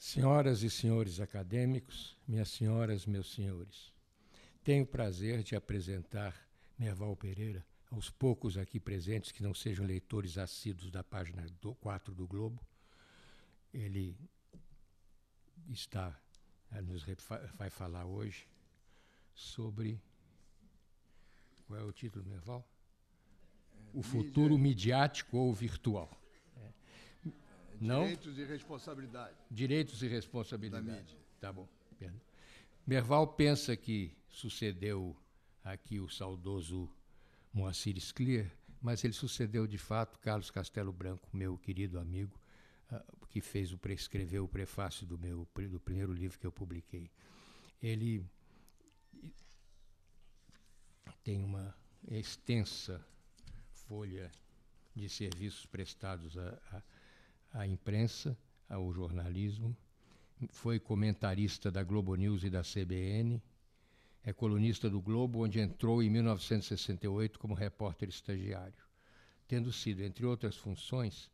Senhoras e senhores acadêmicos, minhas senhoras, meus senhores, tenho o prazer de apresentar Merval Pereira aos poucos aqui presentes que não sejam leitores assíduos da página 4 do Globo. Ele vai falar hoje sobre... Qual é o título, Merval? O futuro midiático ou virtual. Direitos e responsabilidade. Direitos e responsabilidade. Da mídia. Tá bom. Merval pensa que sucedeu aqui o saudoso Moacir Scliar, mas ele sucedeu, de fato, Carlos Castelo Branco, meu querido amigo, que escreveu o prefácio do primeiro livro que eu publiquei. Ele tem uma extensa folha de serviços prestados à imprensa, ao jornalismo, foi comentarista da Globo News e da CBN, é colunista do Globo, onde entrou em 1968 como repórter estagiário, tendo sido, entre outras funções,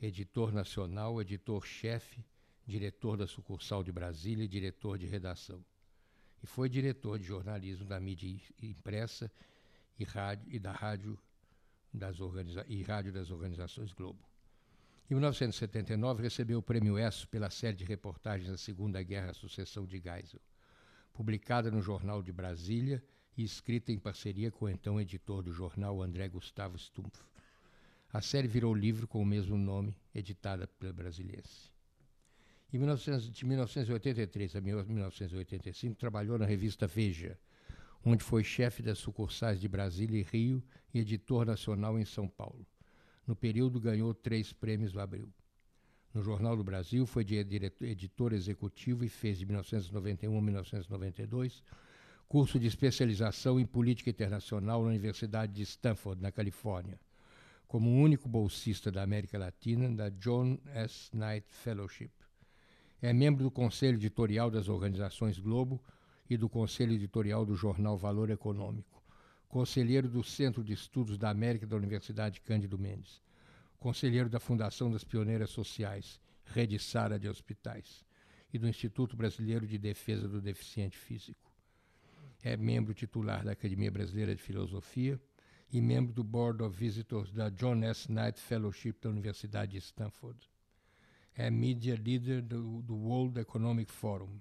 editor nacional, editor-chefe, diretor da sucursal de Brasília e diretor de redação. E foi diretor de jornalismo da mídia impressa e rádio das organizações Globo. Em 1979, recebeu o Prêmio ESSO pela série de reportagens da Segunda Guerra, Sucessão de Geisel, publicada no Jornal de Brasília e escrita em parceria com o então editor do jornal, André Gustavo Stumpf. A série virou livro com o mesmo nome, editada pela Brasiliense. De 1983 a 1985, trabalhou na revista Veja, onde foi chefe das sucursais de Brasília e Rio e editor nacional em São Paulo. No período, ganhou 3 prêmios Abril. No Jornal do Brasil, foi editor executivo e fez, de 1991 a 1992, curso de especialização em política internacional na Universidade de Stanford, na Califórnia, como o único bolsista da América Latina da John S. Knight Fellowship. É membro do Conselho Editorial das Organizações Globo e do Conselho Editorial do Jornal Valor Econômico, conselheiro do Centro de Estudos da América da Universidade Cândido Mendes, conselheiro da Fundação das Pioneiras Sociais, Rede Sara de Hospitais, e do Instituto Brasileiro de Defesa do Deficiente Físico. É membro titular da Academia Brasileira de Filosofia e membro do Board of Visitors da John S. Knight Fellowship da Universidade de Stanford. É Media Leader do World Economic Forum.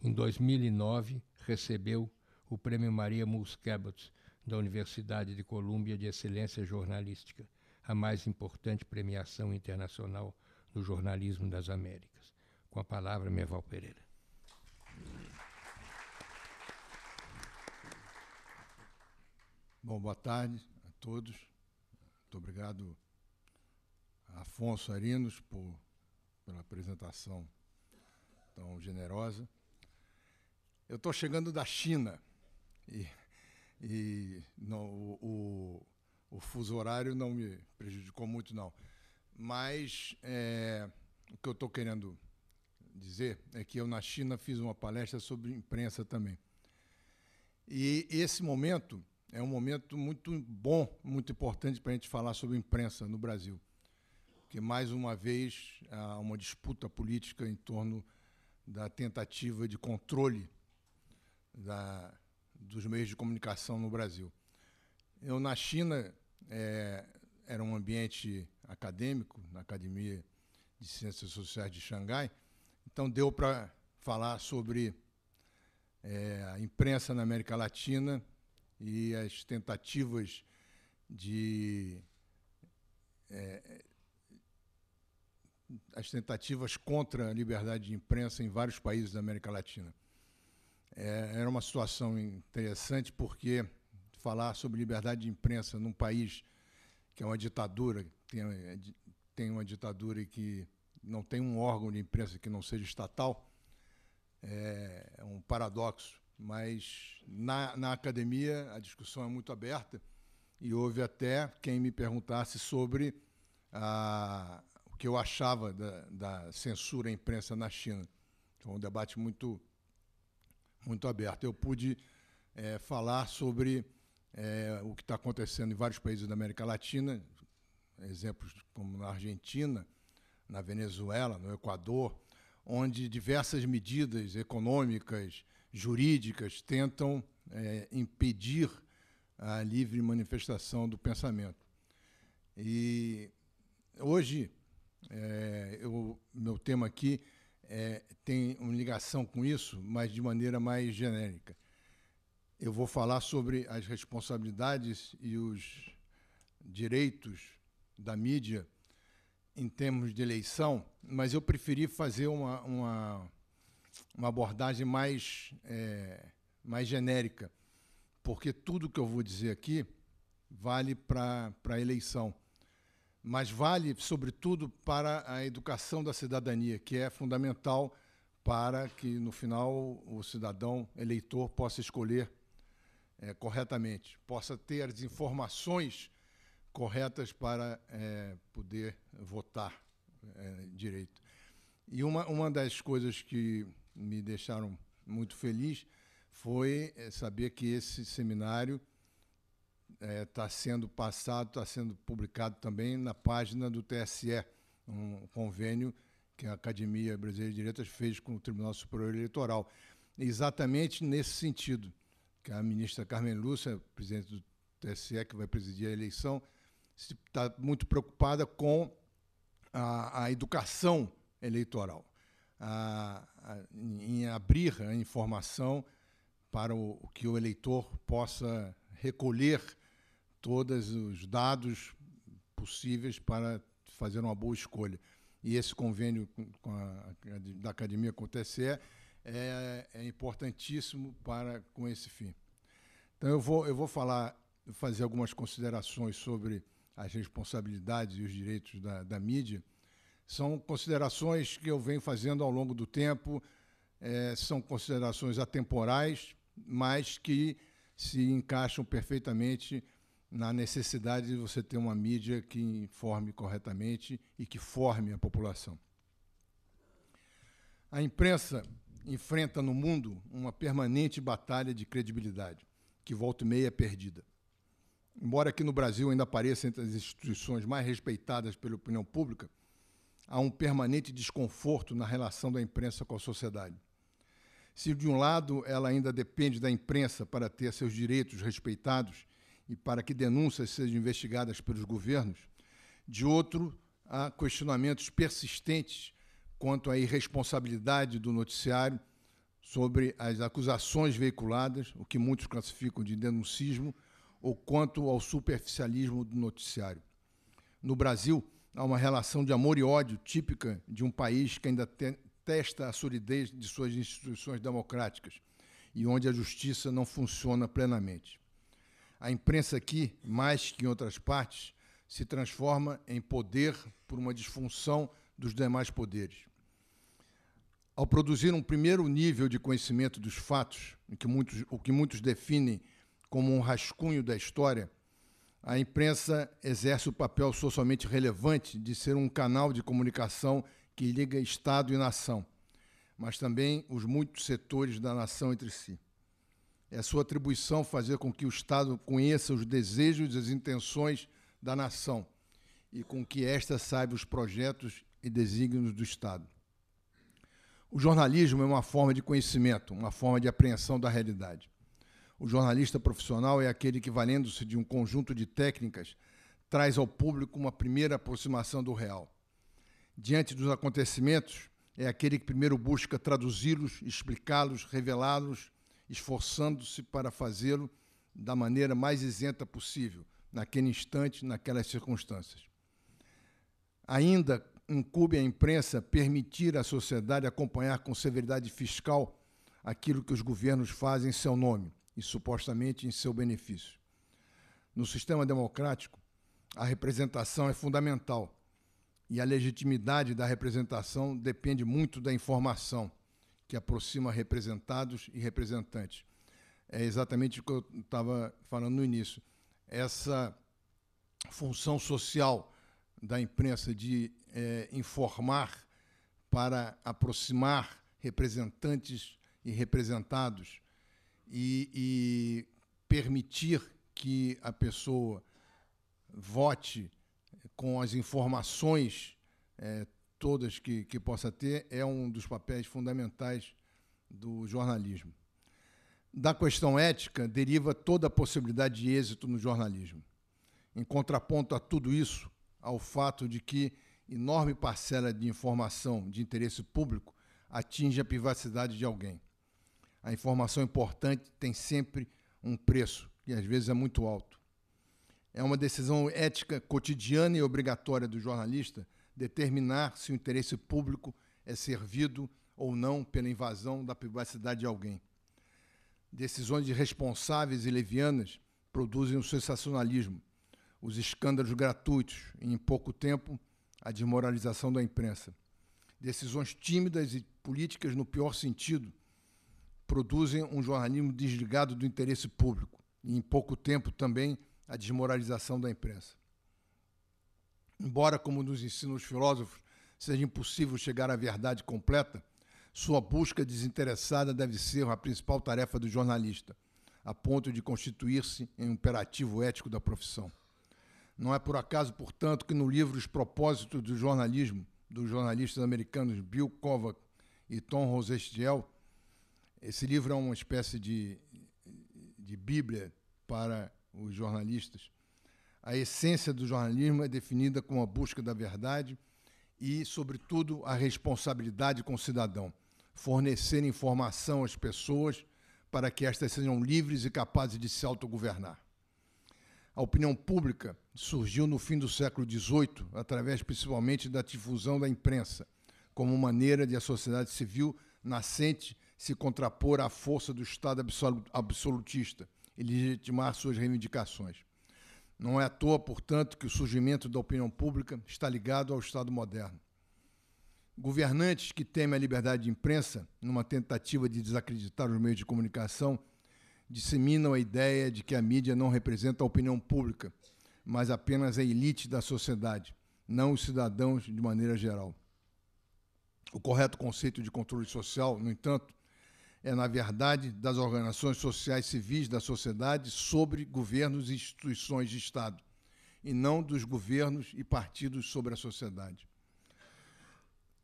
Em 2009, recebeu o Prêmio Maria Mulls Cabot da Universidade de Colômbia de Excelência Jornalística, a mais importante premiação internacional do jornalismo das Américas. Com a palavra, Merval Pereira. Bom, boa tarde a todos. Muito obrigado a Afonso Arinos pela apresentação tão generosa. Eu estou chegando da China e não, o fuso horário não me prejudicou muito, não. Mas o que eu estou querendo dizer é que eu, na China, fiz uma palestra sobre imprensa também. E esse momento é um momento muito bom, muito importante para a gente falar sobre imprensa no Brasil. Porque, mais uma vez, há uma disputa política em torno da tentativa de controle dos meios de comunicação no Brasil. Eu, na China, era um ambiente acadêmico, na Academia de Ciências Sociais de Xangai, então deu para falar sobre a imprensa na América Latina e as tentativas contra a liberdade de imprensa em vários países da América Latina. Era uma situação interessante porque falar sobre liberdade de imprensa num país que é uma ditadura, tem uma ditadura e que não tem um órgão de imprensa que não seja estatal, é um paradoxo. Mas na academia a discussão é muito aberta e houve até quem me perguntasse sobre o que eu achava da censura à imprensa na China. Foi um debate muito aberto. Eu pude falar sobre o que está acontecendo em vários países da América Latina, exemplos como na Argentina, na Venezuela, no Equador, onde diversas medidas econômicas, jurídicas, tentam impedir a livre manifestação do pensamento. E hoje, meu tema aqui tem uma ligação com isso, mas de maneira mais genérica. Eu vou falar sobre as responsabilidades e os direitos da mídia em termos de eleição, mas eu preferi fazer uma abordagem mais genérica, porque tudo que eu vou dizer aqui vale para a eleição, mas vale, sobretudo, para a educação da cidadania, que é fundamental para que, no final, o cidadão eleitor possa escolher corretamente, possa ter as informações corretas para poder votar direito. E uma das coisas que me deixaram muito feliz foi saber que esse seminário está sendo passado, está sendo publicado também na página do TSE, um convênio que a Academia Brasileira de Direito fez com o Tribunal Superior Eleitoral, exatamente nesse sentido, que a ministra Carmen Lúcia, presidente do TSE, que vai presidir a eleição, está muito preocupada com a educação eleitoral, em abrir a informação para que o eleitor possa recolher todos os dados possíveis para fazer uma boa escolha. E esse convênio da Academia com o TSE é importantíssimo com esse fim. Então, eu vou fazer algumas considerações sobre as responsabilidades e os direitos da mídia. São considerações que eu venho fazendo ao longo do tempo, são considerações atemporais, mas que se encaixam perfeitamente na necessidade de você ter uma mídia que informe corretamente e que forme a população. A imprensa enfrenta no mundo uma permanente batalha de credibilidade, que volta e meia é perdida. Embora aqui no Brasil ainda apareça entre as instituições mais respeitadas pela opinião pública, há um permanente desconforto na relação da imprensa com a sociedade. Se, de um lado, ela ainda depende da imprensa para ter seus direitos respeitados e para que denúncias sejam investigadas pelos governos, de outro, há questionamentos persistentes quanto à irresponsabilidade do noticiário sobre as acusações veiculadas, o que muitos classificam de denuncismo, ou quanto ao superficialismo do noticiário. No Brasil, há uma relação de amor e ódio típica de um país que ainda testa a solidez de suas instituições democráticas e onde a justiça não funciona plenamente. A imprensa aqui, mais que em outras partes, se transforma em poder por uma disfunção dos demais poderes. Ao produzir um primeiro nível de conhecimento dos fatos, o que muitos definem como um rascunho da história, a imprensa exerce o papel socialmente relevante de ser um canal de comunicação que liga Estado e nação, mas também os muitos setores da nação entre si. É sua atribuição fazer com que o Estado conheça os desejos e as intenções da nação e com que esta saiba os projetos e desígnios do Estado. O jornalismo é uma forma de conhecimento, uma forma de apreensão da realidade. O jornalista profissional é aquele que, valendo-se de um conjunto de técnicas, traz ao público uma primeira aproximação do real. Diante dos acontecimentos, é aquele que primeiro busca traduzi-los, explicá-los, revelá-los, esforçando-se para fazê-lo da maneira mais isenta possível, naquele instante, naquelas circunstâncias. Ainda incumbe à imprensa permitir à sociedade acompanhar com severidade fiscal aquilo que os governos fazem em seu nome e supostamente em seu benefício. No sistema democrático, a representação é fundamental e a legitimidade da representação depende muito da informação que aproxima representados e representantes. É exatamente o que eu estava falando no início. Essa função social da imprensa de informar para aproximar representantes e representados e permitir que a pessoa vote com as informações todas que possa ter, é um dos papéis fundamentais do jornalismo. Da questão ética deriva toda a possibilidade de êxito no jornalismo. Em contraponto a tudo isso, ao fato de que enorme parcela de informação de interesse público atinge a privacidade de alguém. A informação importante tem sempre um preço, e às vezes é muito alto. É uma decisão ética cotidiana e obrigatória do jornalista determinar se o interesse público é servido ou não pela invasão da privacidade de alguém. Decisões irresponsáveis e levianas produzem o sensacionalismo, os escândalos gratuitos e, em pouco tempo, a desmoralização da imprensa. Decisões tímidas e políticas, no pior sentido, produzem um jornalismo desligado do interesse público e, em pouco tempo, também a desmoralização da imprensa. Embora, como nos ensinam os filósofos, seja impossível chegar à verdade completa, sua busca desinteressada deve ser a principal tarefa do jornalista, a ponto de constituir-se em um imperativo ético da profissão. Não é por acaso, portanto, que no livro Os Propósitos do Jornalismo, dos jornalistas americanos Bill Kovac e Tom Rosenstiel, esse livro é uma espécie de bíblia para os jornalistas. A essência do jornalismo é definida como a busca da verdade e, sobretudo, a responsabilidade com o cidadão, fornecer informação às pessoas para que estas sejam livres e capazes de se autogovernar. A opinião pública surgiu no fim do século XVIII, através principalmente da difusão da imprensa, como maneira de a sociedade civil nascente se contrapor à força do Estado absolutista e legitimar suas reivindicações. Não é à toa, portanto, que o surgimento da opinião pública está ligado ao Estado moderno. Governantes que temem a liberdade de imprensa, numa tentativa de desacreditar os meios de comunicação, disseminam a ideia de que a mídia não representa a opinião pública, mas apenas a elite da sociedade, não os cidadãos de maneira geral. O correto conceito de controle social, no entanto, é, na verdade, das organizações sociais civis da sociedade sobre governos e instituições de Estado, e não dos governos e partidos sobre a sociedade.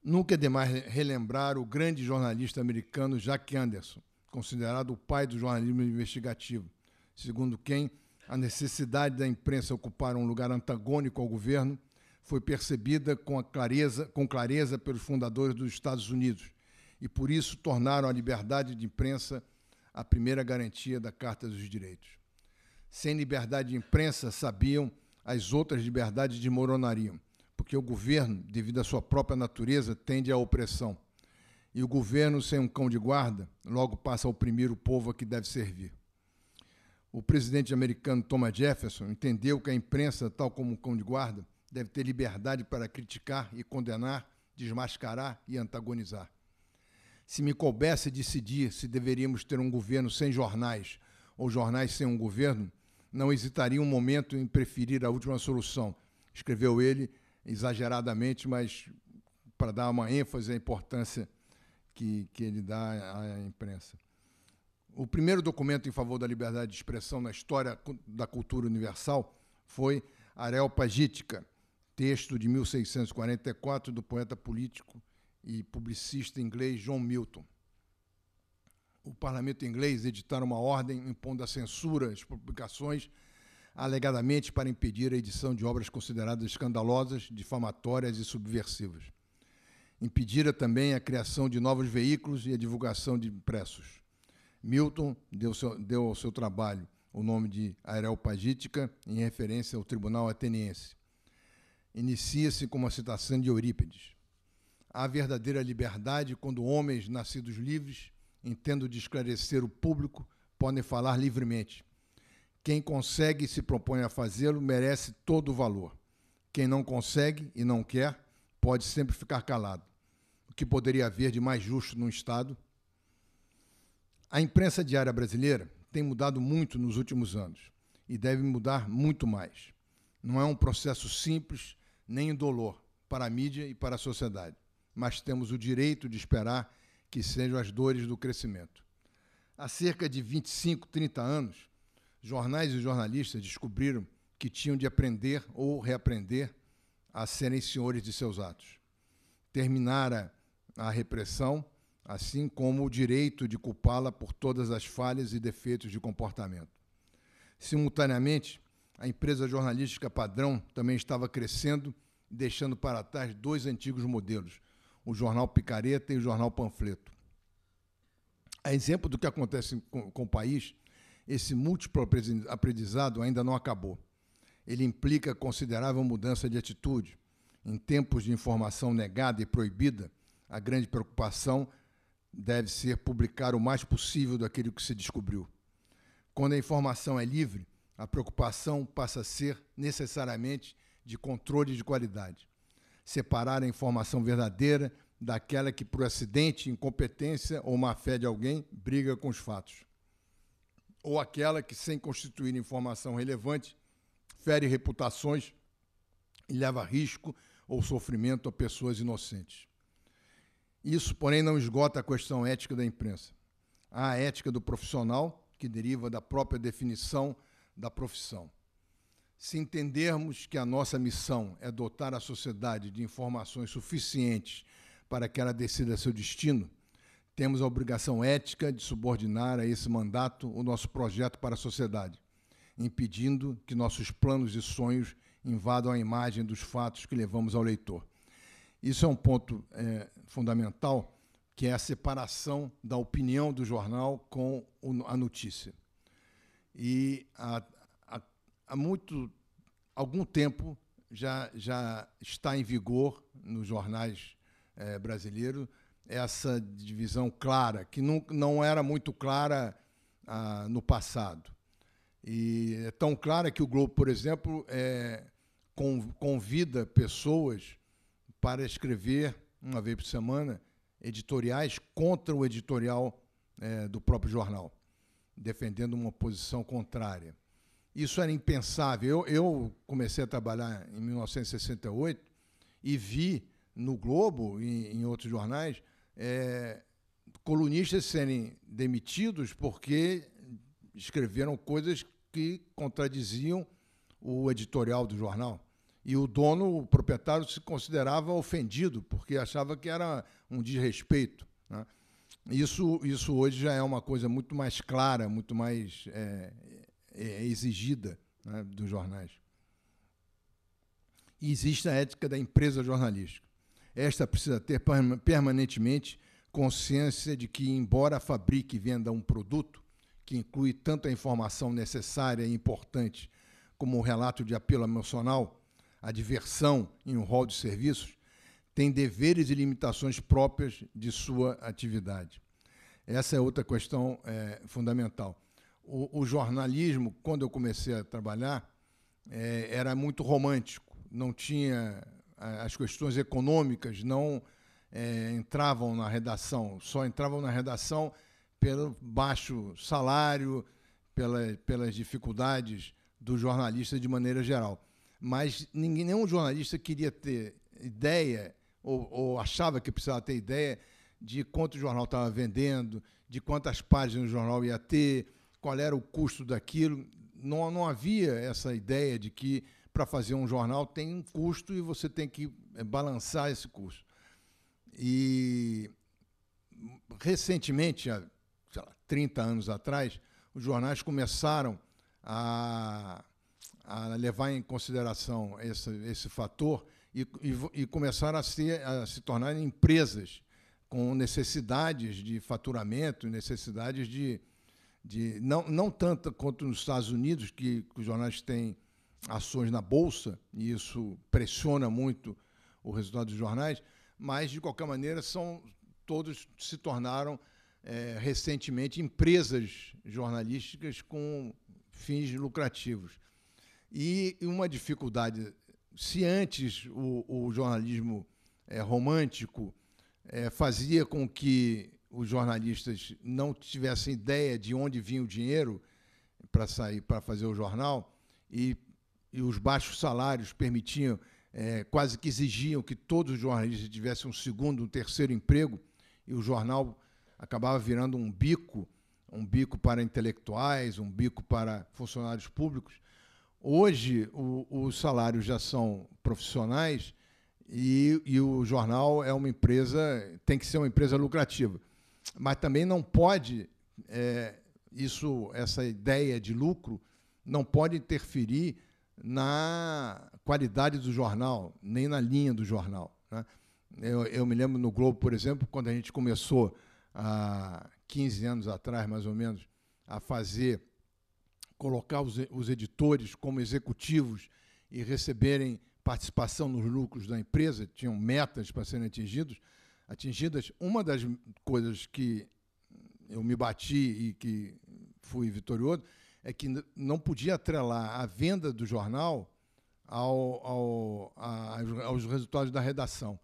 Nunca é demais relembrar o grande jornalista americano Jack Anderson, considerado o pai do jornalismo investigativo, segundo quem a necessidade da imprensa ocupar um lugar antagônico ao governo foi percebida com clareza pelos fundadores dos Estados Unidos e, por isso, tornaram a liberdade de imprensa a primeira garantia da Carta dos Direitos. Sem liberdade de imprensa, sabiam, as outras liberdades desmoronariam, porque o governo, devido à sua própria natureza, tende à opressão. E o governo, sem um cão de guarda, logo passa a oprimir o povo a que deve servir. O presidente americano Thomas Jefferson entendeu que a imprensa, tal como um cão de guarda, deve ter liberdade para criticar e condenar, desmascarar e antagonizar. Se me coubesse decidir se deveríamos ter um governo sem jornais ou jornais sem um governo, não hesitaria um momento em preferir a última solução, escreveu ele, exageradamente, mas para dar uma ênfase à importância que ele dá à imprensa. O primeiro documento em favor da liberdade de expressão na história da cultura universal foi Areopagítica, texto de 1644 do poeta político e publicista inglês John Milton. O parlamento inglês editaram uma ordem impondo a censura às publicações, alegadamente para impedir a edição de obras consideradas escandalosas, difamatórias e subversivas. Impedira também a criação de novos veículos e a divulgação de impressos. Milton deu ao seu trabalho o nome de Areopagítica, em referência ao tribunal ateniense. Inicia-se com uma citação de Eurípides. Há verdadeira liberdade quando homens nascidos livres, entendo de esclarecer o público, podem falar livremente. Quem consegue e se propõe a fazê-lo merece todo o valor. Quem não consegue e não quer, pode sempre ficar calado. O que poderia haver de mais justo num Estado? A imprensa diária brasileira tem mudado muito nos últimos anos e deve mudar muito mais. Não é um processo simples nem indolor para a mídia e para a sociedade, mas temos o direito de esperar que sejam as dores do crescimento. Há cerca de 25, 30 anos, jornais e jornalistas descobriram que tinham de aprender ou reaprender a serem senhores de seus atos. terminara a repressão, assim como o direito de culpá-la por todas as falhas e defeitos de comportamento. Simultaneamente, a empresa jornalística padrão também estava crescendo, deixando para trás 2 antigos modelos, o jornal Picareta e o jornal Panfleto. A exemplo do que acontece com o país, esse múltiplo aprendizado ainda não acabou. Ele implica considerável mudança de atitude. Em tempos de informação negada e proibida, a grande preocupação deve ser publicar o mais possível daquilo que se descobriu. Quando a informação é livre, a preocupação passa a ser necessariamente de controle de qualidade. Separar a informação verdadeira daquela que, por acidente, incompetência ou má-fé de alguém, briga com os fatos. Ou aquela que, sem constituir informação relevante, fere reputações e leva risco ou sofrimento a pessoas inocentes. Isso, porém, não esgota a questão ética da imprensa. Há a ética do profissional, que deriva da própria definição da profissão. Se entendermos que a nossa missão é dotar a sociedade de informações suficientes para que ela decida seu destino, temos a obrigação ética de subordinar a esse mandato o nosso projeto para a sociedade, impedindo que nossos planos e sonhos invadam a imagem dos fatos que levamos ao leitor. Isso é um ponto fundamental, que é a separação da opinião do jornal com a notícia. E há algum tempo já está em vigor nos jornais brasileiros essa divisão clara, que não era muito clara no passado. E é tão clara que o Globo, por exemplo, convida pessoas para escrever, uma vez por semana, editoriais contra o editorial do próprio jornal, defendendo uma posição contrária. Isso era impensável. Eu comecei a trabalhar em 1968 e vi no Globo e em outros jornais colunistas serem demitidos porque escreveram coisas que contradiziam o editorial do jornal. E o dono, o proprietário, se considerava ofendido, porque achava que era um desrespeito, né? Isso hoje já é uma coisa muito mais clara, muito mais exigida, né, dos jornais. E existe a ética da empresa jornalística. Esta precisa ter permanentemente consciência de que, embora fabrique e venda um produto que inclui tanto a informação necessária e importante como o relato de apelo emocional, a diversão em um rol de serviços, tem deveres e limitações próprias de sua atividade. Essa é outra questão fundamental. O jornalismo, quando eu comecei a trabalhar, era muito romântico, não tinha as questões econômicas, não entravam na redação, só entravam na redação pelo baixo salário, pelas dificuldades do jornalista de maneira geral. Mas nenhum jornalista queria ter ideia, ou achava que precisava ter ideia, de quanto o jornal estava vendendo, de quantas páginas o jornal ia ter, qual era o custo daquilo. Não havia essa ideia de que, para fazer um jornal, tem um custo e você tem que balançar esse custo. E, recentemente, há 30 anos atrás, os jornais começaram a levar em consideração esse fator e começaram a se tornar empresas com necessidades de faturamento, necessidades de não tanto quanto nos Estados Unidos, que os jornais têm ações na Bolsa, e isso pressiona muito o resultado dos jornais, mas, de qualquer maneira, todos se tornaram, recentemente, empresas jornalísticas com fins lucrativos. E uma dificuldade, se antes o jornalismo romântico fazia com que os jornalistas não tivessem ideia de onde vinha o dinheiro para fazer o jornal, e os baixos salários permitiam, quase que exigiam que todos os jornalistas tivessem um segundo, um terceiro emprego, e o jornal acabava virando um bico para intelectuais, um bico para funcionários públicos. Hoje, os salários já são profissionais E o jornal é uma empresa, tem que ser uma empresa lucrativa. Mas também não pode, essa ideia de lucro não pode interferir na qualidade do jornal, nem na linha do jornal, né? Eu me lembro no Globo, por exemplo, quando a gente começou, há 15 anos atrás, mais ou menos, a colocar os editores como executivos e receberem participação nos lucros da empresa, tinham metas para serem atingidas. Uma das coisas que eu me bati e que fui vitorioso é que não podia atrelar a venda do jornal aos resultados da redação.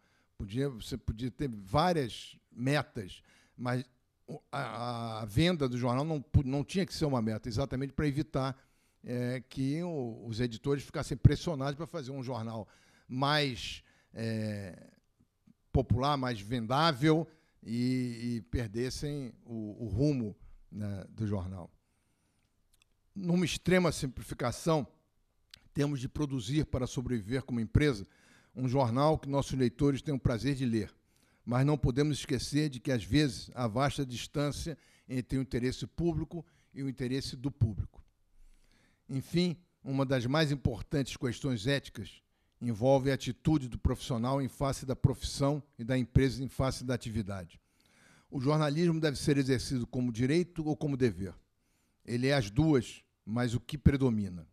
Você podia ter várias metas, mas a venda do jornal não tinha que ser uma meta, exatamente para evitar que os editores ficassem pressionados para fazer um jornal mais popular, mais vendável e perdessem o rumo, né, do jornal. Numa extrema simplificação, temos de produzir para sobreviver como empresa um jornal que nossos leitores tenham o prazer de ler, mas não podemos esquecer de que, às vezes, há vasta distância entre o interesse público e o interesse do público. Enfim, uma das mais importantes questões éticas envolve a atitude do profissional em face da profissão e da empresa em face da atividade. O jornalismo deve ser exercido como direito ou como dever. Ele é as duas, mas o que predomina?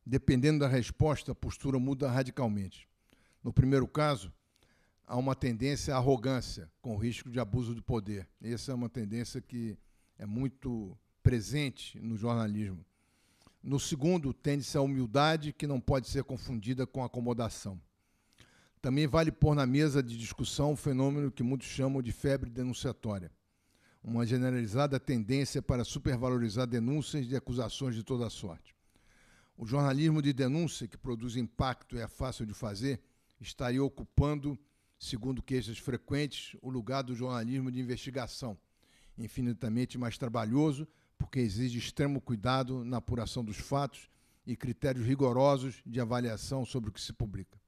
Dependendo da resposta, a postura muda radicalmente. No primeiro caso, há uma tendência à arrogância, com risco de abuso de poder. Essa é uma tendência que é muito presente no jornalismo. No segundo, tende-se à humildade, que não pode ser confundida com acomodação. Também vale pôr na mesa de discussão um fenômeno que muitos chamam de febre denunciatória, uma generalizada tendência para supervalorizar denúncias e acusações de toda sorte. O jornalismo de denúncia, que produz impacto e é fácil de fazer, estaria ocupando, segundo queixas frequentes, o lugar do jornalismo de investigação, infinitamente mais trabalhoso, porque exige extremo cuidado na apuração dos fatos e critérios rigorosos de avaliação sobre o que se publica.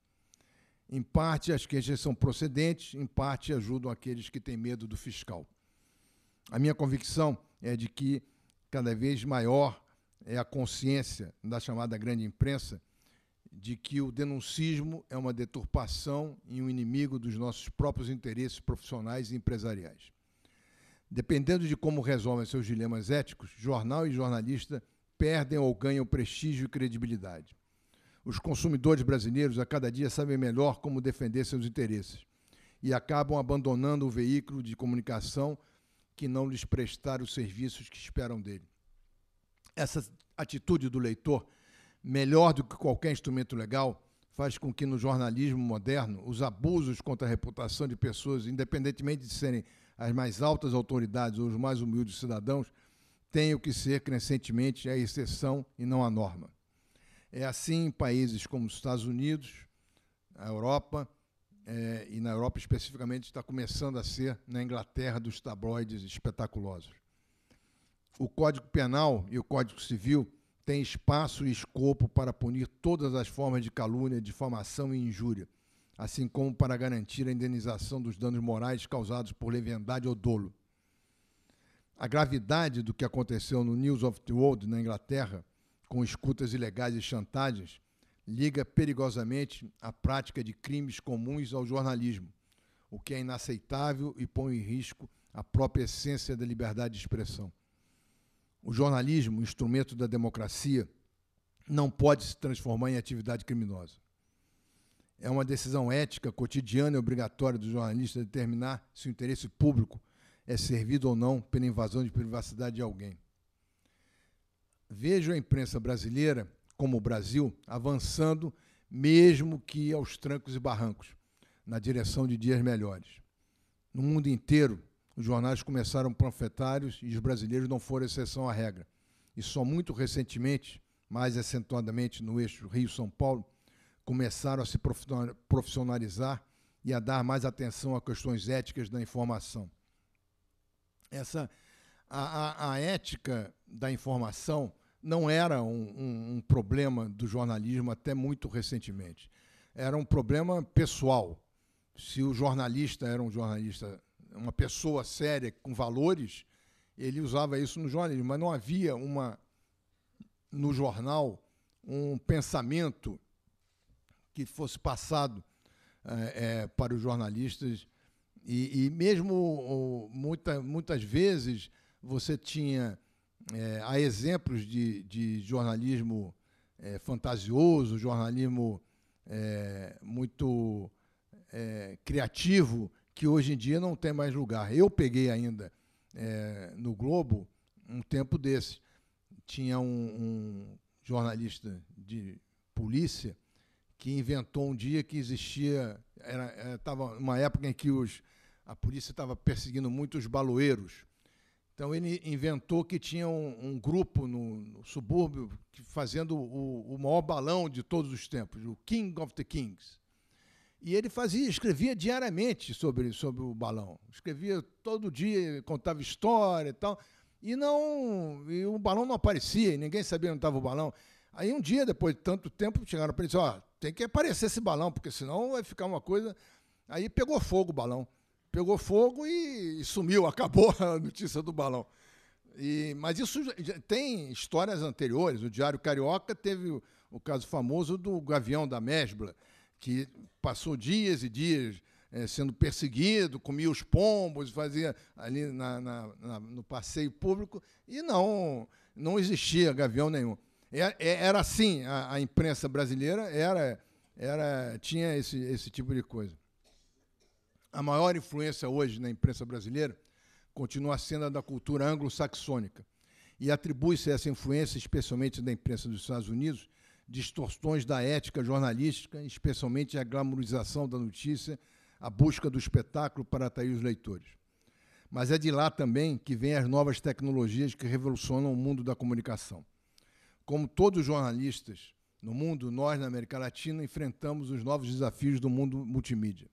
Em parte, as queixas são procedentes, em parte, ajudam aqueles que têm medo do fiscal. A minha convicção é de que cada vez maior é a consciência da chamada grande imprensa de que o denuncismo é uma deturpação e um inimigo dos nossos próprios interesses profissionais e empresariais. Dependendo de como resolvem seus dilemas éticos, jornal e jornalista perdem ou ganham prestígio e credibilidade. Os consumidores brasileiros a cada dia sabem melhor como defender seus interesses e acabam abandonando o veículo de comunicação que não lhes prestar os serviços que esperam dele. Essa atitude do leitor, melhor do que qualquer instrumento legal, faz com que no jornalismo moderno os abusos contra a reputação de pessoas, independentemente de serem as mais altas autoridades ou os mais humildes cidadãos, tenham que ser crescentemente a exceção e não a norma. É assim em países como os Estados Unidos, a Europa, e na Europa especificamente está começando a ser na Inglaterra dos tabloides espetaculosos. O Código Penal e o Código Civil têm espaço e escopo para punir todas as formas de calúnia, difamação e injúria, assim como para garantir a indenização dos danos morais causados por leviandade ou dolo. A gravidade do que aconteceu no News of the World, na Inglaterra, com escutas ilegais e chantagens, liga perigosamente a prática de crimes comuns ao jornalismo, o que é inaceitável e põe em risco a própria essência da liberdade de expressão. O jornalismo, instrumento da democracia, não pode se transformar em atividade criminosa. É uma decisão ética, cotidiana e obrigatória do jornalista determinar se o interesse público é servido ou não pela invasão de privacidade de alguém. Vejo a imprensa brasileira, como o Brasil, avançando, mesmo que aos trancos e barrancos, na direção de dias melhores. No mundo inteiro, os jornais começaram panfletários e os brasileiros não foram exceção à regra. E só muito recentemente, mais acentuadamente no eixo Rio-São Paulo, começaram a se profissionalizar e a dar mais atenção a questões éticas da informação. A ética da informação não era um problema do jornalismo até muito recentemente. era um problema pessoal. Se o jornalista era um jornalista, uma pessoa séria, com valores, ele usava isso no jornalismo, mas não havia no jornal um pensamento que fosse passado para os jornalistas. E mesmo muitas vezes você tinha há exemplos de jornalismo fantasioso, jornalismo muito criativo, que hoje em dia não tem mais lugar. Eu peguei ainda no Globo um tempo desse. Tinha um jornalista de polícia que inventou um dia que existia... Estava uma época em que a polícia estava perseguindo muito os baloeiros. Então, ele inventou que tinha um grupo no subúrbio fazendo o maior balão de todos os tempos, o King of the Kings. E ele escrevia diariamente sobre o balão. Escrevia todo dia, contava história e tal. E o balão não aparecia, ninguém sabia onde estava o balão. Aí um dia, depois de tanto tempo, chegaram para ele e disseram, tem que aparecer esse balão, porque senão vai ficar uma coisa... Aí pegou fogo o balão. Pegou fogo e sumiu, acabou a notícia do balão. Mas isso tem histórias anteriores. O Diário Carioca teve o caso famoso do Gavião da Mesbla, que passou dias e dias sendo perseguido, comia os pombos, fazia ali no passeio público, e não existia gavião nenhum. Era assim, a imprensa brasileira tinha esse tipo de coisa. A maior influência hoje na imprensa brasileira continua sendo a da cultura anglo-saxônica, e atribui-se a essa influência, especialmente da imprensa dos Estados Unidos, distorções da ética jornalística, especialmente a glamorização da notícia, a busca do espetáculo para atrair os leitores. Mas é de lá também que vêm as novas tecnologias que revolucionam o mundo da comunicação. Como todos os jornalistas no mundo, nós, na América Latina, enfrentamos os novos desafios do mundo multimídia.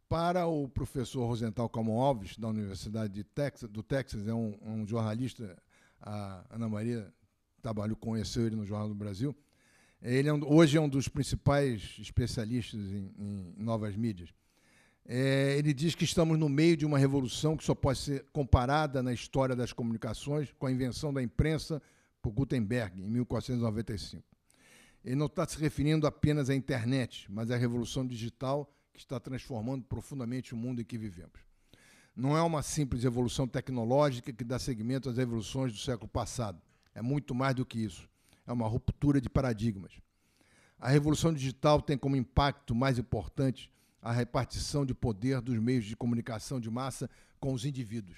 Para o professor Rosenthal Calmon Alves, da Universidade do Texas, é um jornalista, a Ana Maria conheceu ele no Jornal do Brasil. Ele hoje é um dos principais especialistas em novas mídias. Ele diz que estamos no meio de uma revolução que só pode ser comparada na história das comunicações com a invenção da imprensa por Gutenberg, em 1495. Ele não está se referindo apenas à internet, mas à revolução digital que está transformando profundamente o mundo em que vivemos. Não é uma simples evolução tecnológica que dá seguimento às evoluções do século passado. É muito mais do que isso. É uma ruptura de paradigmas. A revolução digital tem como impacto mais importante a repartição de poder dos meios de comunicação de massa com os indivíduos.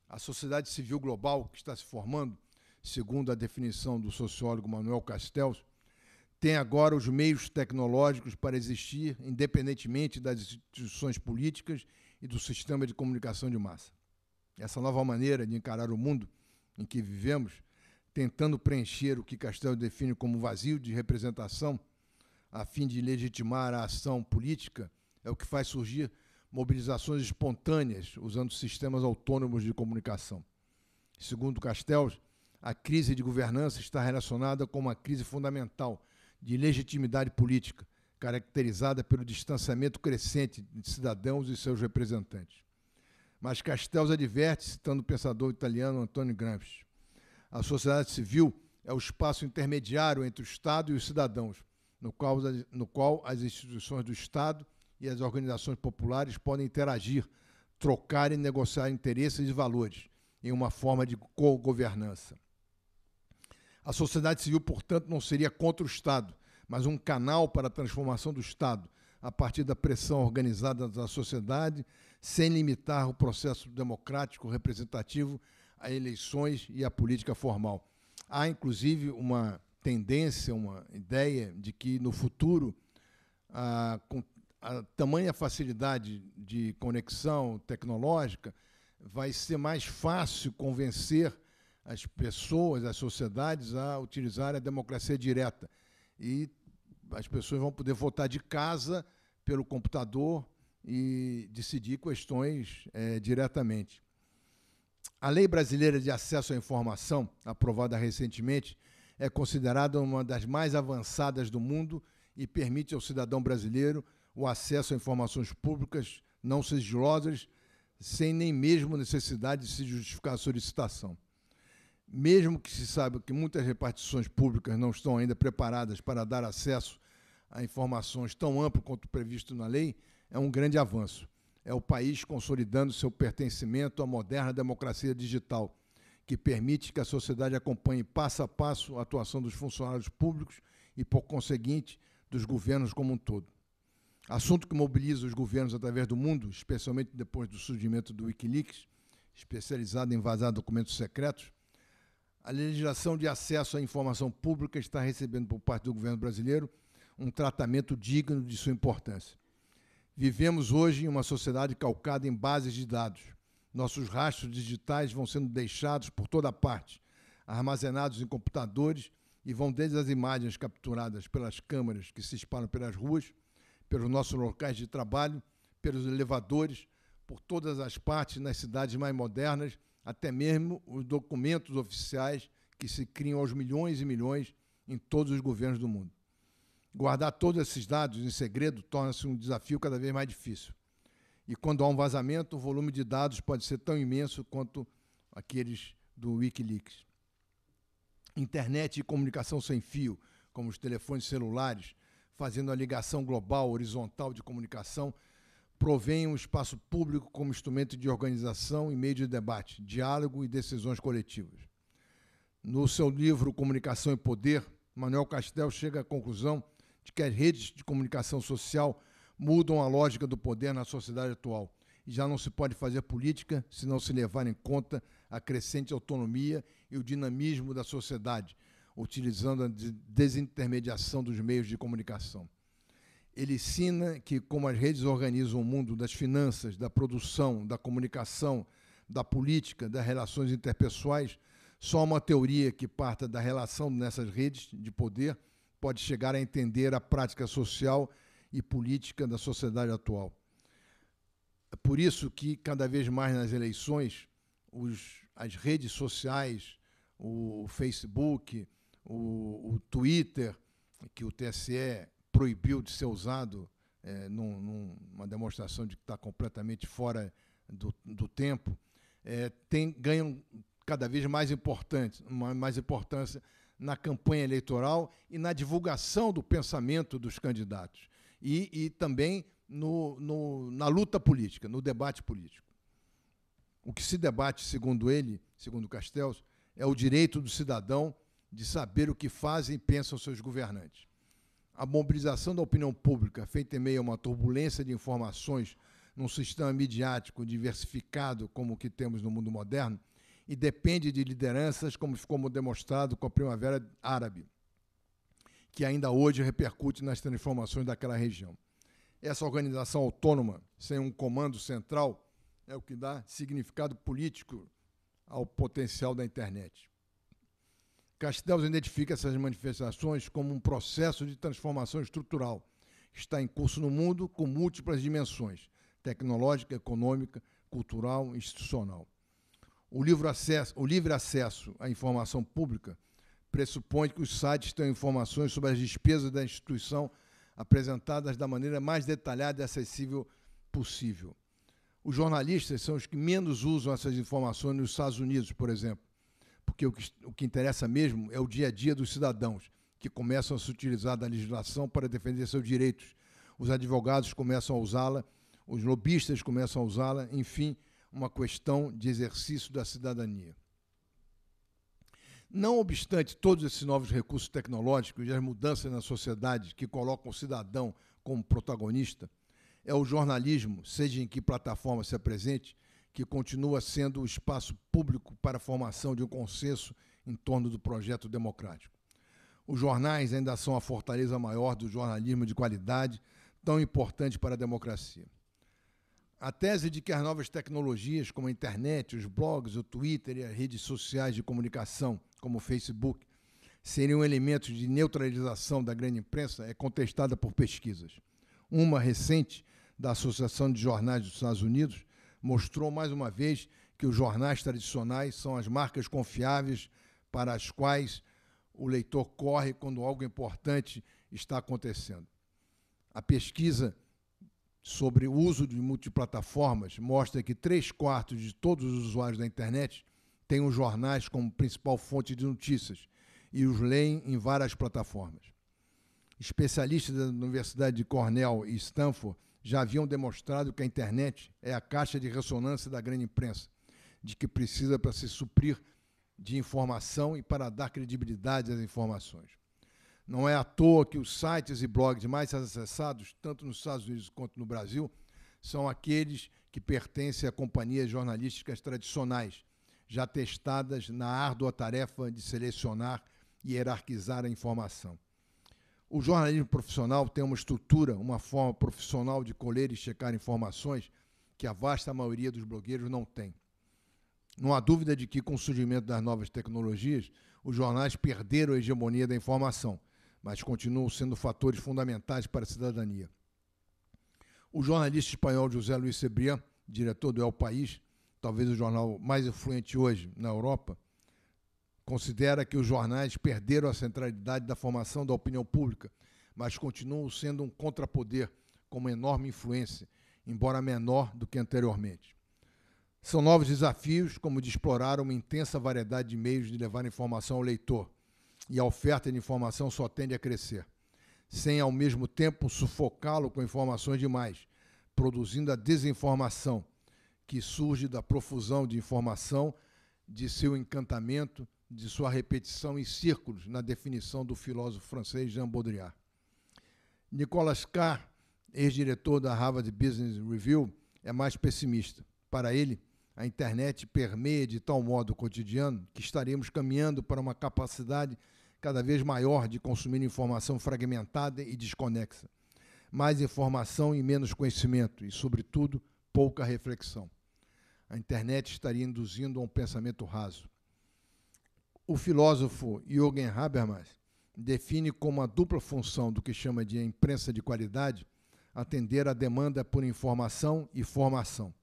A sociedade civil global que está se formando, segundo a definição do sociólogo Manuel Castells, tem agora os meios tecnológicos para existir independentemente das instituições políticas e do sistema de comunicação de massa. Essa nova maneira de encarar o mundo em que vivemos, tentando preencher o que Castells define como vazio de representação, a fim de legitimar a ação política, é o que faz surgir mobilizações espontâneas, usando sistemas autônomos de comunicação. Segundo Castells, a crise de governança está relacionada com uma crise fundamental de legitimidade política, caracterizada pelo distanciamento crescente de cidadãos e seus representantes. Mas Castells adverte, citando o pensador italiano Antonio Gramsci, a sociedade civil é o espaço intermediário entre o Estado e os cidadãos, no qual as instituições do Estado e as organizações populares podem interagir, trocar e negociar interesses e valores, em uma forma de co-governança. A sociedade civil, portanto, não seria contra o Estado, mas um canal para a transformação do Estado, a partir da pressão organizada da sociedade, sem limitar o processo democrático representativo a eleições e a política formal. Há, inclusive, uma tendência, uma ideia de que, no futuro, com a tamanha facilidade de conexão tecnológica, vai ser mais fácil convencer as pessoas, as sociedades, a utilizar a democracia direta. E as pessoas vão poder votar de casa, pelo computador, e decidir questões diretamente. A Lei Brasileira de Acesso à Informação, aprovada recentemente, é considerada uma das mais avançadas do mundo e permite ao cidadão brasileiro o acesso a informações públicas não sigilosas, sem nem mesmo necessidade de se justificar a solicitação. Mesmo que se saiba que muitas repartições públicas não estão ainda preparadas para dar acesso a informações tão amplo quanto previsto na lei, é um grande avanço. É o país consolidando seu pertencimento à moderna democracia digital, que permite que a sociedade acompanhe passo a passo a atuação dos funcionários públicos e, por conseguinte, dos governos como um todo. Assunto que mobiliza os governos através do mundo, especialmente depois do surgimento do Wikileaks, especializado em vazar documentos secretos, a legislação de acesso à informação pública está recebendo por parte do governo brasileiro um tratamento digno de sua importância. Vivemos hoje em uma sociedade calcada em bases de dados. Nossos rastros digitais vão sendo deixados por toda parte, armazenados em computadores e vão desde as imagens capturadas pelas câmeras que se espalham pelas ruas, pelos nossos locais de trabalho, pelos elevadores, por todas as partes nas cidades mais modernas, até mesmo os documentos oficiais que se criam aos milhões e milhões em todos os governos do mundo. Guardar todos esses dados em segredo torna-se um desafio cada vez mais difícil. E quando há um vazamento, o volume de dados pode ser tão imenso quanto aqueles do Wikileaks. Internet e comunicação sem fio, como os telefones celulares, fazendo a ligação global, horizontal de comunicação, provém um espaço público como instrumento de organização e meio de debate, diálogo e decisões coletivas. No seu livro Comunicação e Poder, Manuel Castells chega à conclusão de que as redes de comunicação social mudam a lógica do poder na sociedade atual e já não se pode fazer política se não se levar em conta a crescente autonomia e o dinamismo da sociedade, utilizando a desintermediação dos meios de comunicação. Ele ensina que, como as redes organizam o mundo das finanças, da produção, da comunicação, da política, das relações interpessoais, só uma teoria que parta da relação nessas redes de poder pode chegar a entender a prática social e política da sociedade atual. É por isso que, cada vez mais nas eleições, as redes sociais, o Facebook, o Twitter, que o TSE proibiu de ser usado numa demonstração de que está completamente fora do tempo, ganham cada vez mais importância na campanha eleitoral e na divulgação do pensamento dos candidatos e também na luta política, no debate político. O que se debate, segundo ele, segundo Castells, é o direito do cidadão de saber o que fazem e pensam seus governantes. A mobilização da opinião pública, feita em meio a uma turbulência de informações num sistema midiático diversificado como o que temos no mundo moderno, e depende de lideranças, como ficou demonstrado com a Primavera Árabe, que ainda hoje repercute nas transformações daquela região. Essa organização autônoma, sem um comando central, é o que dá significado político ao potencial da internet. Castells identifica essas manifestações como um processo de transformação estrutural que está em curso no mundo com múltiplas dimensões: tecnológica, econômica, cultural e institucional. O livre acesso à informação pública pressupõe que os sites tenham informações sobre as despesas da instituição apresentadas da maneira mais detalhada e acessível possível. Os jornalistas são os que menos usam essas informações nos Estados Unidos, por exemplo, porque o que interessa mesmo é o dia a dia dos cidadãos, que começam a se utilizar da legislação para defender seus direitos. Os advogados começam a usá-la, os lobistas começam a usá-la, enfim, uma questão de exercício da cidadania. Não obstante todos esses novos recursos tecnológicos e as mudanças na sociedade que colocam o cidadão como protagonista, é o jornalismo, seja em que plataforma se apresente, que continua sendo o espaço público para a formação de um consenso em torno do projeto democrático. Os jornais ainda são a fortaleza maior do jornalismo de qualidade, tão importante para a democracia. A tese de que as novas tecnologias, como a internet, os blogs, o Twitter e as redes sociais de comunicação, como o Facebook, seriam elementos de neutralização da grande imprensa é contestada por pesquisas. Uma recente da Associação de Jornais dos Estados Unidos mostrou mais uma vez que os jornais tradicionais são as marcas confiáveis para as quais o leitor corre quando algo importante está acontecendo. A pesquisa sobre o uso de multiplataformas mostra que 3/4 de todos os usuários da internet têm os jornais como principal fonte de notícias e os leem em várias plataformas. Especialistas da Universidade de Cornell e Stanford já haviam demonstrado que a internet é a caixa de ressonância da grande imprensa, de que precisa para se suprir de informação e para dar credibilidade às informações. Não é à toa que os sites e blogs mais acessados, tanto nos Estados Unidos quanto no Brasil, são aqueles que pertencem a companhias jornalísticas tradicionais, já testadas na árdua tarefa de selecionar e hierarquizar a informação. O jornalismo profissional tem uma estrutura, uma forma profissional de colher e checar informações que a vasta maioria dos blogueiros não tem. Não há dúvida de que, com o surgimento das novas tecnologias, os jornais perderam a hegemonia da informação, mas continuam sendo fatores fundamentais para a cidadania. O jornalista espanhol José Luis Cebrián, diretor do El País, talvez o jornal mais influente hoje na Europa, considera que os jornais perderam a centralidade da formação da opinião pública, mas continuam sendo um contrapoder com uma enorme influência, embora menor do que anteriormente. São novos desafios, como de explorar uma intensa variedade de meios de levar informação ao leitor, e a oferta de informação só tende a crescer, sem, ao mesmo tempo, sufocá-lo com informações demais, produzindo a desinformação, que surge da profusão de informação, de seu encantamento, de sua repetição em círculos, na definição do filósofo francês Jean Baudrillard. Nicolas Carr, ex-diretor da Harvard Business Review, é mais pessimista. Para ele, a internet permeia de tal modo o cotidiano que estaremos caminhando para uma capacidade cada vez maior de consumir informação fragmentada e desconexa. Mais informação e menos conhecimento e, sobretudo, pouca reflexão. A internet estaria induzindo a um pensamento raso. O filósofo Jürgen Habermas define como a dupla função do que chama de imprensa de qualidade atender à demanda por informação e formação.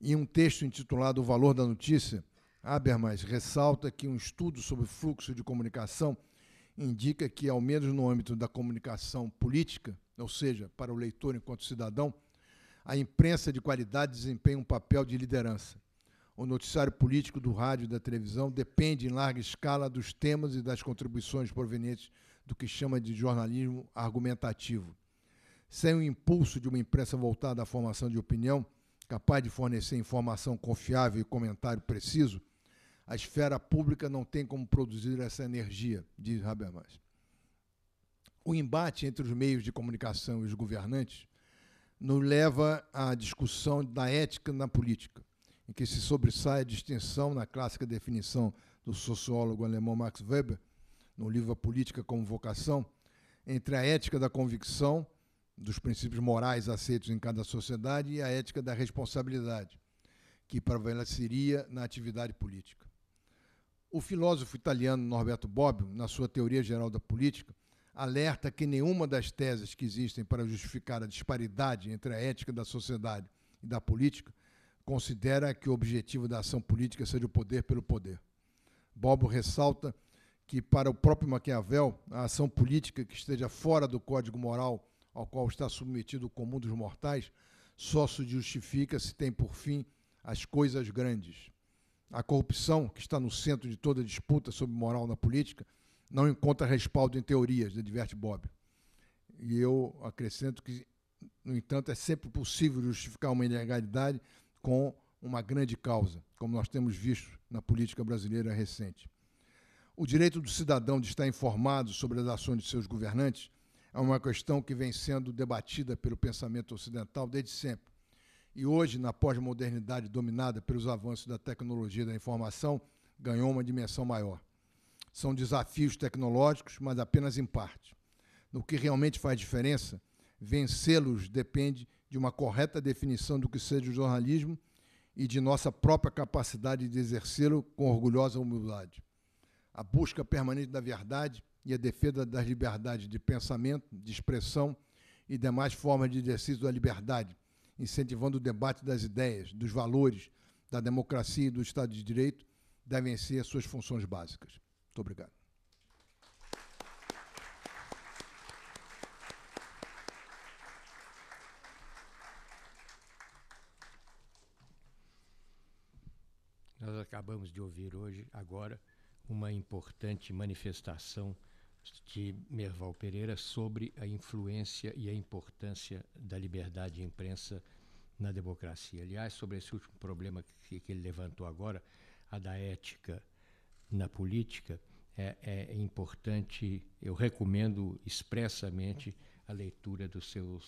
Em um texto intitulado O Valor da Notícia, Habermas ressalta que um estudo sobre fluxo de comunicação indica que, ao menos no âmbito da comunicação política, ou seja, para o leitor enquanto cidadão, a imprensa de qualidade desempenha um papel de liderança. O noticiário político do rádio e da televisão depende em larga escala dos temas e das contribuições provenientes do que chama de jornalismo argumentativo. Sem o impulso de uma imprensa voltada à formação de opinião, capaz de fornecer informação confiável e comentário preciso, a esfera pública não tem como produzir essa energia, diz Habermas. O embate entre os meios de comunicação e os governantes nos leva à discussão da ética na política, em que se sobressai a distinção, na clássica definição do sociólogo alemão Max Weber, no livro A Política como Vocação, entre a ética da convicção, dos princípios morais aceitos em cada sociedade, e a ética da responsabilidade, que prevaleceria na atividade política. O filósofo italiano Norberto Bobbio, na sua Teoria Geral da Política, alerta que nenhuma das teses que existem para justificar a disparidade entre a ética da sociedade e da política considera que o objetivo da ação política seja o poder pelo poder. Bobbio ressalta que, para o próprio Maquiavel, a ação política que esteja fora do código moral ao qual está submetido o comum dos mortais só se justifica se tem por fim as coisas grandes. A corrupção, que está no centro de toda disputa sobre moral na política, não encontra respaldo em teorias, adverte Bobbio. E eu acrescento que, no entanto, é sempre possível justificar uma ilegalidade com uma grande causa, como nós temos visto na política brasileira recente. O direito do cidadão de estar informado sobre as ações de seus governantes é uma questão que vem sendo debatida pelo pensamento ocidental desde sempre. E hoje, na pós-modernidade dominada pelos avanços da tecnologia da informação, ganhou uma dimensão maior. São desafios tecnológicos, mas apenas em parte. No que realmente faz diferença, vencê-los depende de uma correta definição do que seja o jornalismo e de nossa própria capacidade de exercê-lo com orgulhosa humildade. A busca permanente da verdade e a defesa das liberdades de pensamento, de expressão e demais formas de exercício da liberdade, incentivando o debate das ideias, dos valores, da democracia e do Estado de Direito, devem ser as suas funções básicas. Muito obrigado. Nós acabamos de ouvir agora, uma importante manifestação de Merval Pereira sobre a influência e a importância da liberdade de imprensa na democracia. Aliás, sobre esse último problema que ele levantou agora, a da ética na política, é importante, eu recomendo expressamente a leitura do seu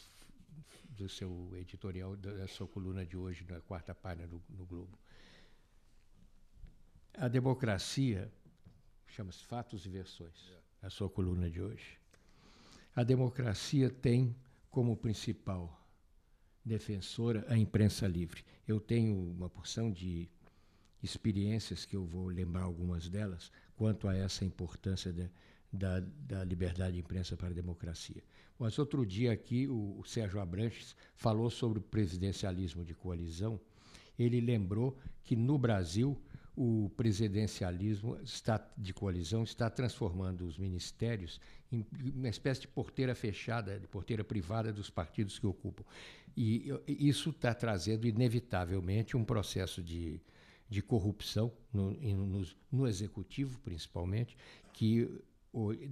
editorial, da sua coluna de hoje, na quarta página no Globo. A democracia, chama-se Fatos e Versões, a sua coluna de hoje. A democracia tem como principal defensora a imprensa livre. Eu tenho uma porção de experiências, que eu vou lembrar algumas delas, quanto a essa importância da liberdade de imprensa para a democracia. Mas outro dia aqui, o Sérgio Abranches falou sobre o presidencialismo de coalizão. Ele lembrou que no Brasil o presidencialismo de coalizão está transformando os ministérios em uma espécie de porteira fechada, de porteira privada dos partidos que ocupam. E isso está trazendo, inevitavelmente, um processo de corrupção no executivo, principalmente, que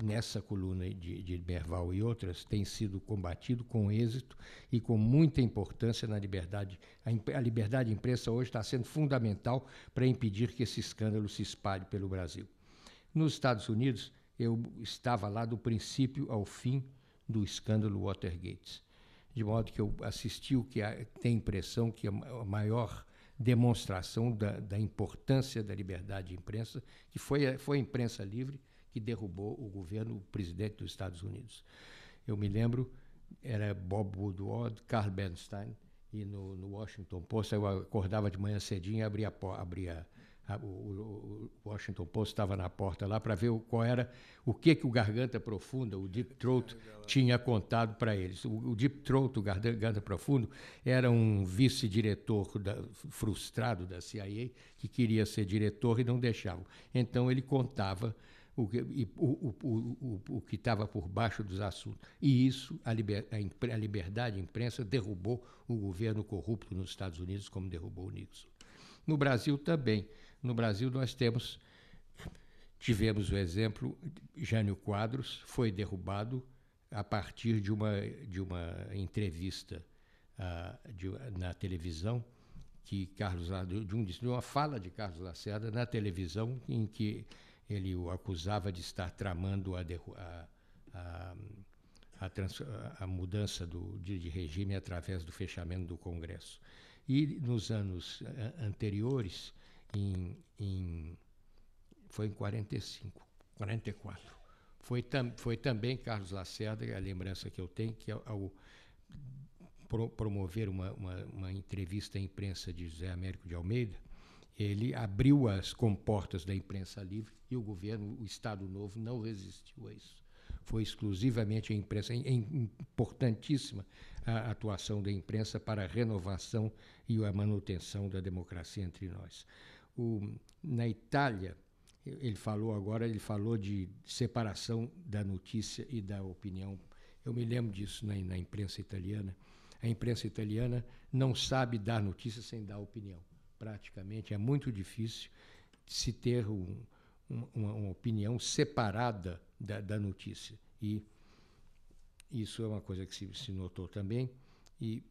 nessa coluna de Merval e outras tem sido combatido com êxito e com muita importância na liberdade. A liberdade de imprensa hoje está sendo fundamental para impedir que esse escândalo se espalhe pelo Brasil. Nos Estados Unidos, eu estava lá do princípio ao fim do escândalo Watergate, de modo que eu assisti o que tem a impressão que a maior demonstração da importância da liberdade de imprensa, que foi a imprensa livre que derrubou o presidente dos Estados Unidos. Eu me lembro, era Bob Woodward, Carl Bernstein, e no Washington Post, eu acordava de manhã cedinho e abria o Washington Post estava na porta lá para ver o que o Garganta Profunda, o Deep Throat, tinha contado para eles. O Deep Throat, o Garganta Profundo, era um vice-diretor frustrado da CIA que queria ser diretor e não deixava. Então ele contava o que estava por baixo dos assuntos. E isso, a liberdade de imprensa derrubou o governo corrupto nos Estados Unidos, como derrubou o Nixon. No Brasil também. No Brasil nós tivemos o exemplo, Jânio Quadros foi derrubado a partir de uma entrevista na televisão, de uma fala de Carlos Lacerda na televisão, em que ele o acusava de estar tramando a mudança de regime através do fechamento do Congresso. E nos anos anteriores, foi em 45, 44, foi também Carlos Lacerda, a lembrança que eu tenho, que ao promover uma entrevista à imprensa de José Américo de Almeida, ele abriu as comportas da imprensa livre e o governo, o Estado Novo, não resistiu a isso. Foi exclusivamente a imprensa, importantíssima a atuação da imprensa para a renovação e a manutenção da democracia entre nós. Na Itália, ele falou de separação da notícia e da opinião. Eu me lembro disso na imprensa italiana. A imprensa italiana não sabe dar notícia sem dar opinião. Praticamente é muito difícil se ter uma opinião separada da notícia. E isso é uma coisa que se notou também. E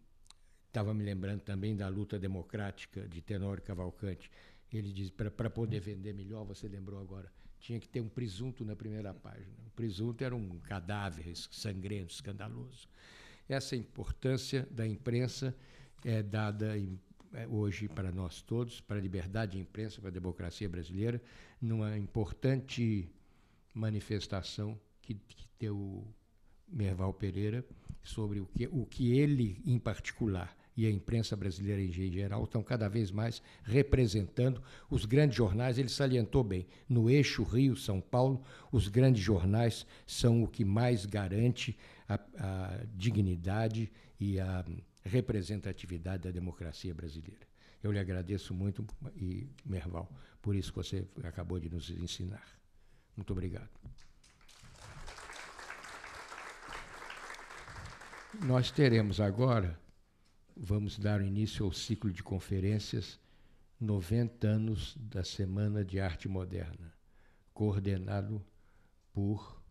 estava me lembrando também da luta democrática de Tenório Cavalcanti. Ele diz, para poder vender melhor, você lembrou agora, tinha que ter um presunto na primeira página. O presunto era um cadáver sangrento, escandaloso. Essa importância da imprensa é dada hoje para nós todos, para a liberdade de imprensa, para a democracia brasileira, numa importante manifestação que deu Merval Pereira sobre o que ele, em particular, e a imprensa brasileira em geral estão cada vez mais representando os grandes jornais. Ele salientou bem, no eixo Rio-São Paulo, os grandes jornais são o que mais garante a dignidade e a representatividade da democracia brasileira. Eu lhe agradeço muito, e Merval, por isso que você acabou de nos ensinar. Muito obrigado. Nós teremos agora, vamos dar início ao ciclo de conferências 90 anos da Semana de Arte Moderna, coordenado por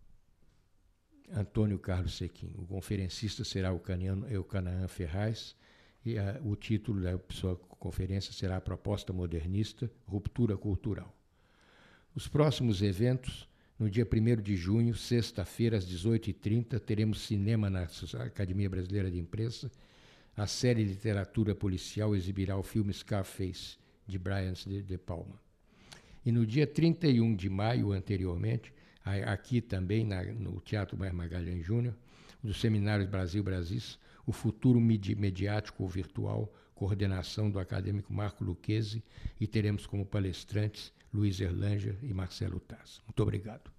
Antônio Carlos Sequim. O conferencista será o Canaã Ferraz e o título da sua conferência será a Proposta Modernista, Ruptura Cultural. Os próximos eventos, no dia 1º de junho, sexta-feira, às 18h30, teremos cinema na Academia Brasileira de Imprensa. A série Literatura Policial exibirá o filme Scarface, de Brian De Palma. E no dia 31 de maio, anteriormente, aqui também, no Teatro Magalhães Júnior, dos Seminários Brasil-Brasis, o futuro mediático ou virtual, coordenação do acadêmico Marco Lucchesi, e teremos como palestrantes Luiz Erlanger e Marcelo Taz. Muito obrigado.